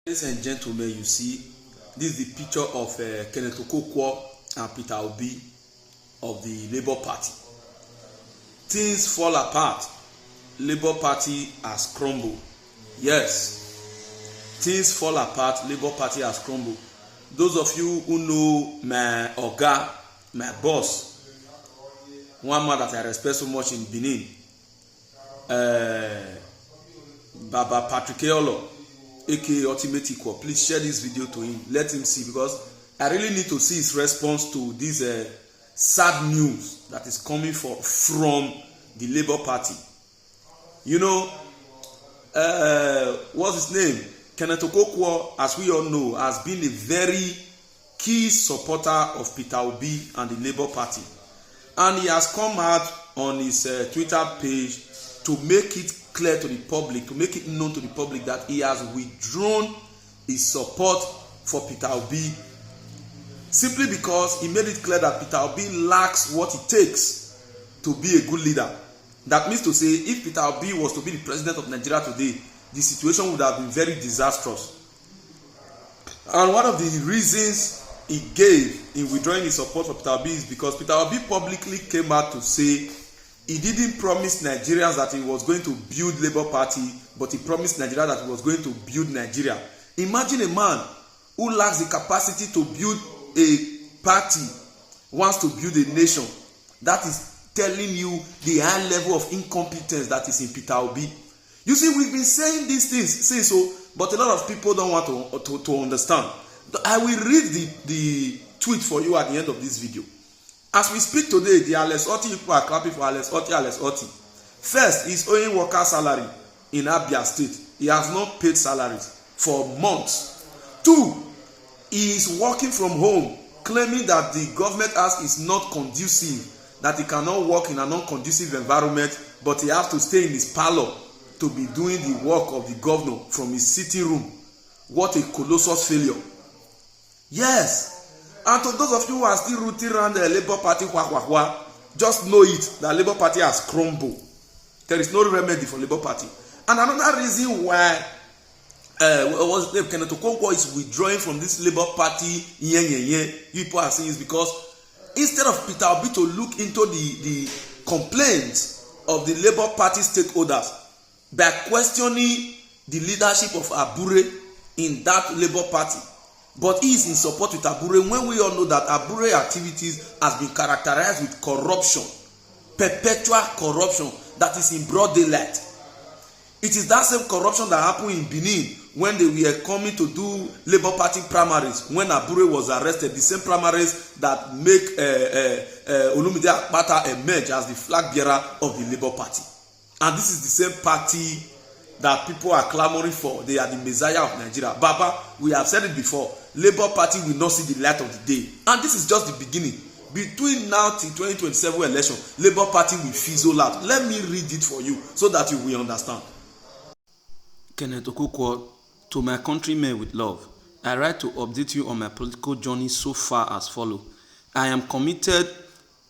Ladies and gentlemen, you see, this is the picture of Kenneth Okonkwo and Peter Obi of the Labour Party. Things fall apart. Labour Party has crumbled. Yes, things fall apart. Labour Party has crumbled. Those of you who know my oga, my boss, one man that I respect so much in Benin, Baba Patrick Eolo, aka Ultimate Equal, please share this video to him. Let him see, because I really need to see his response to this sad news that is coming from the Labour Party. You know, what's his name? Kenneth Okonkwo, as we all know, has been a very key supporter of Peter Obi and the Labour Party. And he has come out on his Twitter page to make it clear to the public, to make it known to the public that he has withdrawn his support for Peter Obi, simply because he made it clear that Peter Obi lacks what it takes to be a good leader. That means to say, if Peter Obi was to be the president of Nigeria today, the situation would have been very disastrous. And one of the reasons he gave in withdrawing his support for Peter Obi is because Peter Obi publicly came out to say he didn't promise Nigerians that he was going to build Labour Party, but he promised Nigeria that he was going to build Nigeria. Imagine a man who lacks the capacity to build a party, wants to build a nation. That is telling you the high level of incompetence that is in Peter Obi. You see, we've been saying these things since, but a lot of people don't want to understand. I will read the tweet for you at the end of this video. As we speak today, the Alex Otti people are clapping for Alex Otti. First, he's owing worker salary in Abia State. He has not paid salaries for months. Two, he is working from home, claiming that the government house is not conducive, that he cannot work in a non-conducive environment, but he has to stay in his parlor to be doing the work of the governor from his sitting room. What a colossal failure. Yes. And to those of you who are still rooting around the Labour Party, just know it, that Labour Party has crumbled. There is no remedy for Labour Party. And another reason why Kenneth Okonkwo is withdrawing from this Labour Party, people are saying, is because instead of Peter Obi to look into the complaints of the Labour Party stakeholders by questioning the leadership of Abure in that Labour Party, but he is in support with Abure, when we all know that Abure activities has been characterized with corruption, perpetual corruption that is in broad daylight. It is that same corruption that happened in Benin when they were coming to do Labour Party primaries, when Abure was arrested, the same primaries that make Olumide Akpata emerge as the flag bearer of the Labour Party. And this is the same party that people are clamoring for. They are the messiah of Nigeria. Baba, we have said it before, Labour Party will not see the light of the day. And this is just the beginning. Between now till 2027 election, Labour Party will fizzle out. Let me read it for you so that you will understand. Kenneth Okonkwo, to my countrymen with love, I write to update you on my political journey so far as follows. I am committed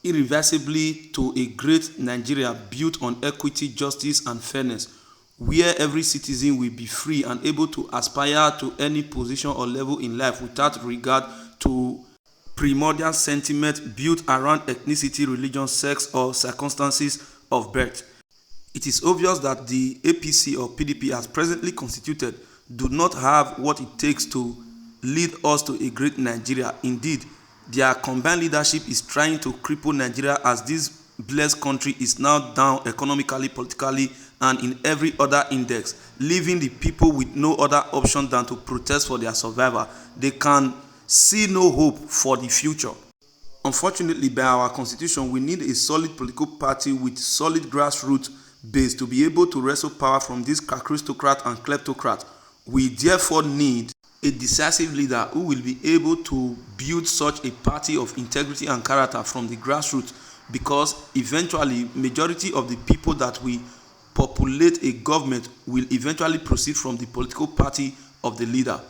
irreversibly to a great Nigeria built on equity, justice, and fairness, where every citizen will be free and able to aspire to any position or level in life without regard to primordial sentiment built around ethnicity, religion, sex, or circumstances of birth. It is obvious that the APC or PDP as presently constituted do not have what it takes to lead us to a great Nigeria. Indeed, their combined leadership is trying to cripple Nigeria, as this blessed country is now down economically, politically, and in every other index, leaving the people with no other option than to protest for their survival. They can see no hope for the future. Unfortunately, by our constitution, we need a solid political party with solid grassroots base to be able to wrestle power from these aristocrats and kleptocrats. We therefore need a decisive leader who will be able to build such a party of integrity and character from the grassroots, because eventually majority of the people that we populate a government will eventually proceed from the political party of the leader.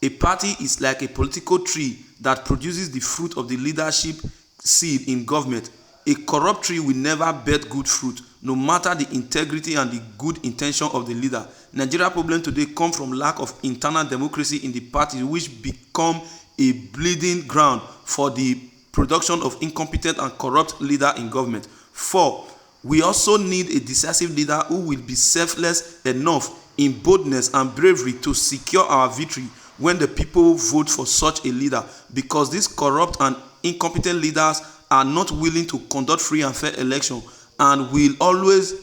A party is like a political tree that produces the fruit of the leadership seed in government. A corrupt tree will never bear good fruit, no matter the integrity and the good intention of the leader. Nigeria problem today come from lack of internal democracy in the party, which become a bleeding ground for the production of incompetent and corrupt leader in government. 4. We also need a decisive leader who will be selfless enough in boldness and bravery to secure our victory when the people vote for such a leader, because these corrupt and incompetent leaders are not willing to conduct free and fair election and will always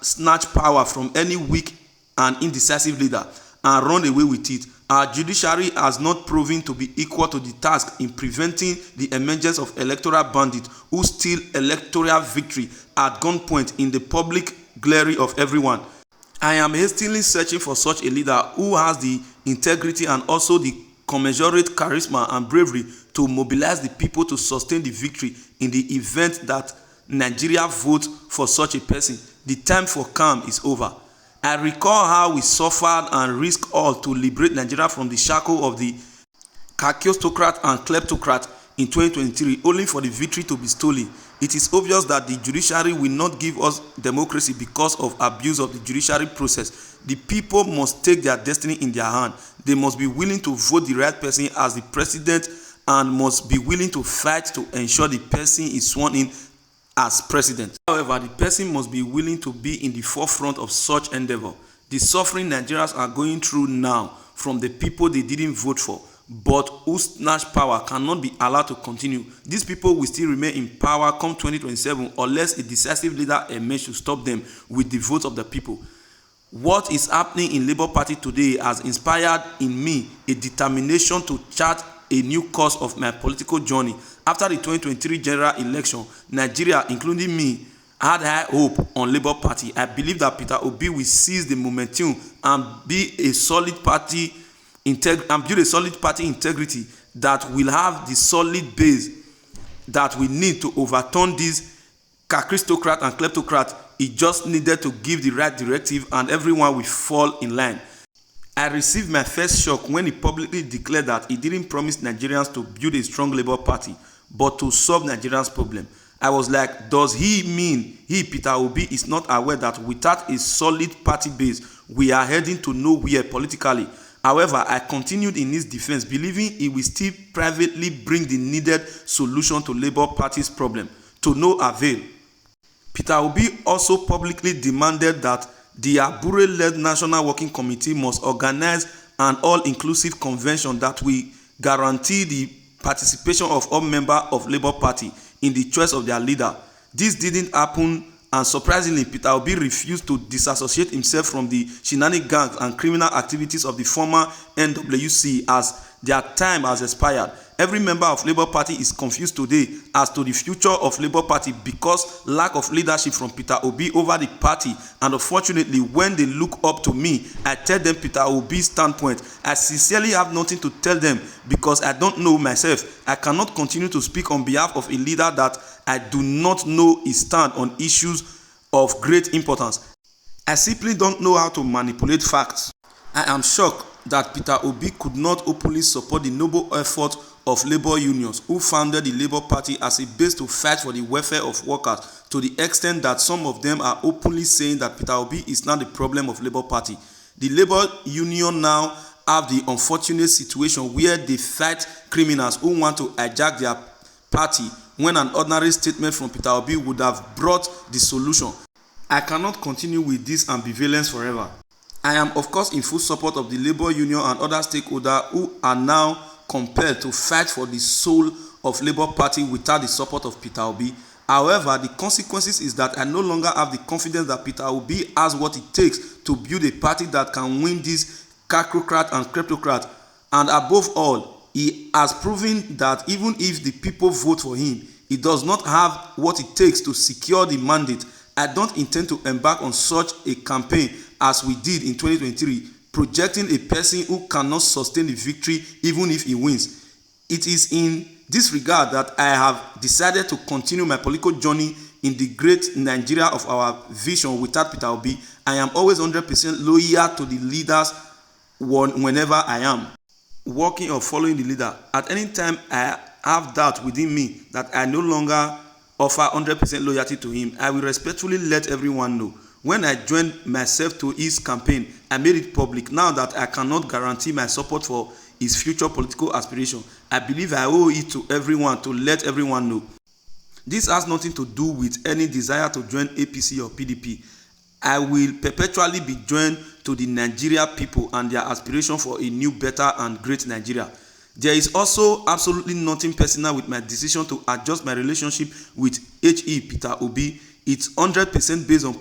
snatch power from any weak and indecisive leader and run away with it. Our judiciary has not proven to be equal to the task in preventing the emergence of electoral bandits who steal electoral victory at gunpoint in the public glare of everyone. I am hastily searching for such a leader who has the integrity and also the commensurate charisma and bravery to mobilize the people to sustain the victory in the event that Nigeria votes for such a person. The time for calm is over. I recall how we suffered and risked all to liberate Nigeria from the shackle of the aristocrat and kleptocrat in 2023, only for the victory to be stolen. It is obvious that the judiciary will not give us democracy because of abuse of the judiciary process. The people must take their destiny in their hand. They must be willing to vote the right person as the president and must be willing to fight to ensure the person is sworn in as president. However, the person must be willing to be in the forefront of such endeavor. The suffering Nigerians are going through now from the people they didn't vote for, but who snatched power, cannot be allowed to continue. These people will still remain in power come 2027 unless a decisive leader emerges to stop them with the vote of the people. What is happening in Labour Party today has inspired in me a determination to chart a new course of my political journey. After the 2023 general election, Nigeria, including me, had high hope on Labour Party. I believe that Peter Obi will seize the momentum and build a solid party integrity that will have the solid base that we need to overturn these aristocrat and kleptocrat. It just needed to give the right directive and everyone will fall in line. I received my first shock when he publicly declared that he didn't promise Nigerians to build a strong Labour Party, but to solve Nigerians' problem. I was like, does he mean Peter Obi, is not aware that without a solid party base, we are heading to nowhere politically? However, I continued in his defense, believing he will still privately bring the needed solution to Labour Party's problem, to no avail. Peter Obi also publicly demanded that the Abure-led National Working Committee must organize an all-inclusive convention that will guarantee the participation of all members of Labour Party in the choice of their leader. This didn't happen, and surprisingly, Peter Obi refused to disassociate himself from the shenanigans and criminal activities of the former NWC as their time has expired. Every member of Labour Party is confused today as to the future of Labour Party because lack of leadership from Peter Obi over the party, and unfortunately when they look up to me, I tell them Peter Obi's standpoint. I sincerely have nothing to tell them because I don't know myself. I cannot continue to speak on behalf of a leader that I do not know his stand on issues of great importance. I simply don't know how to manipulate facts. I am shocked that Peter Obi could not openly support the noble effort of labor unions who founded the Labour Party as a base to fight for the welfare of workers, to the extent that some of them are openly saying that Peter Obi is not the problem of Labour Party. The Labour Union now have the unfortunate situation where they fight criminals who want to hijack their party when an ordinary statement from Peter Obi would have brought the solution. I cannot continue with this ambivalence forever. I am of course in full support of the Labour Union and other stakeholders who are now compelled to fight for the soul of Labour Party without the support of Peter Obi. However, the consequences is that I no longer have the confidence that Peter Obi has what it takes to build a party that can win this aristocrat and kleptocrat. And above all, he has proven that even if the people vote for him, he does not have what it takes to secure the mandate. I don't intend to embark on such a campaign as we did in 2023, projecting a person who cannot sustain the victory even if he wins. It is in this regard that I have decided to continue my political journey in the great Nigeria of our vision without Peter Obi. I am always 100% loyal to the leaders whenever I am working or following the leader. At any time I have doubt within me that I no longer offer 100% loyalty to him. I will respectfully let everyone know. When I joined myself to his campaign, I made it public. Now that I cannot guarantee my support for his future political aspiration, I believe I owe it to everyone to let everyone know. This has nothing to do with any desire to join APC or PDP. I will perpetually be joined to the Nigeria people and their aspiration for a new, better and great Nigeria. There is also absolutely nothing personal with my decision to adjust my relationship with H.E. Peter Obi. It's 100% based on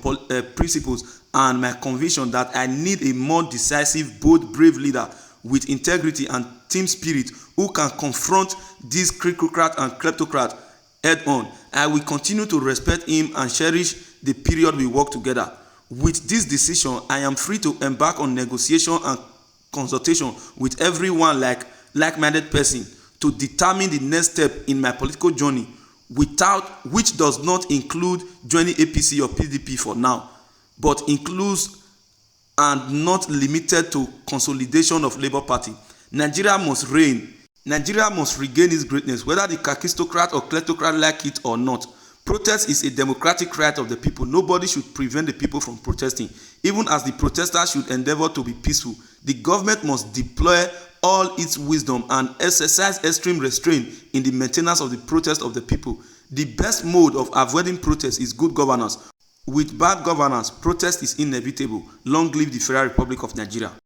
principles and my conviction that I need a more decisive, bold, brave leader with integrity and team spirit who can confront this cricocrat and kleptocrat head on. I will continue to respect him and cherish the period we work together. With this decision, I am free to embark on negotiation and consultation with everyone like-minded person to determine the next step in my political journey, which does not include joining APC or PDP for now, but includes and not limited to consolidation of Labour Party. Nigeria must reign. Nigeria must regain its greatness, whether the kakistocrat or kleptocrat like it or not. Protest is a democratic right of the people. Nobody should prevent the people from protesting, even as the protesters should endeavor to be peaceful. The government must deploy all its wisdom and exercise extreme restraint in the maintenance of the protest of the people. The best mode of avoiding protest is good governance. With bad governance, protest is inevitable. Long live the Federal Republic of Nigeria.